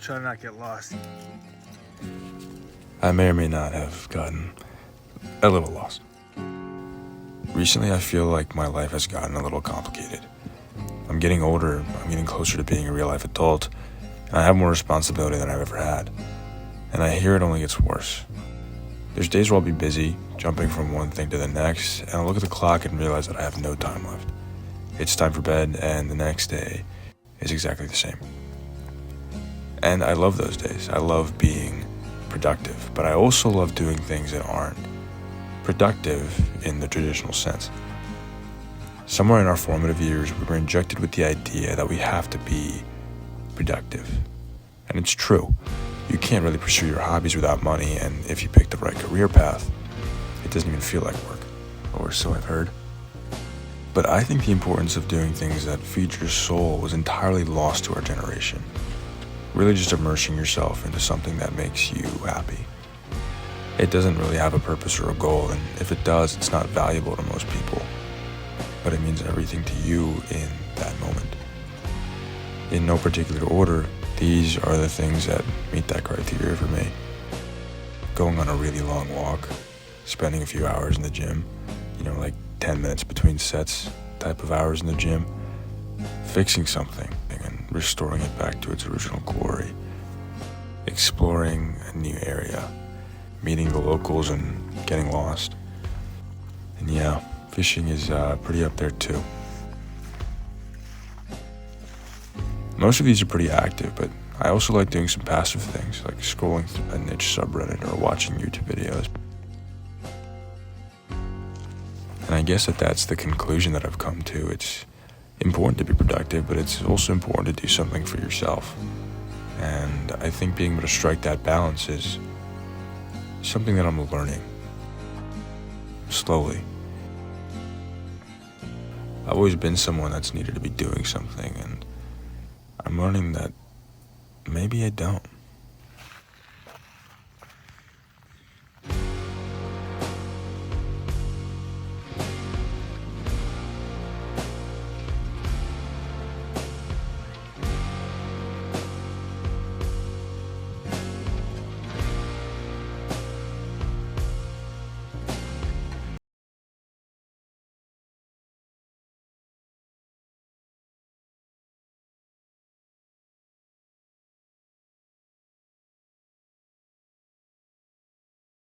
Try to not get lost. I may or may not have gotten a little lost. Recently, I feel like my life has gotten a little complicated. I'm getting older, I'm getting closer to being a real-life adult, and I have more responsibility than I've ever had. And I hear it only gets worse. There's days where I'll be busy, jumping from one thing to the next, and I'll look at the clock and realize that I have no time left. It's time for bed, and the next day is exactly the same. And I love those days. I love being productive, but I also love doing things that aren't productive in the traditional sense. Somewhere in our formative years, we were injected with the idea that we have to be productive. And it's true. You can't really pursue your hobbies without money, and if you pick the right career path, it doesn't even feel like work, or so I've heard. But I think the importance of doing things that feed your soul was entirely lost to our generation. Really just immersing yourself into something that makes you happy. It doesn't really have a purpose or a goal, and if it does, it's not valuable to most people. But it means everything to you in that moment. In no particular order, these are the things that meet that criteria for me. Going on a really long walk, spending a few hours in the gym, like 10 minutes between sets type of hours in the gym, fixing something and restoring it back to its original glory, exploring a new area, meeting the locals and getting lost. And yeah, fishing is pretty up there too. Most of these are pretty active, but I also like doing some passive things, like scrolling through a niche subreddit or watching YouTube videos. And I guess that's the conclusion that I've come to. It's important to be productive, but it's also important to do something for yourself. And I think being able to strike that balance is something that I'm learning slowly. I've always been someone that's needed to be doing something, and I'm learning that maybe I don't.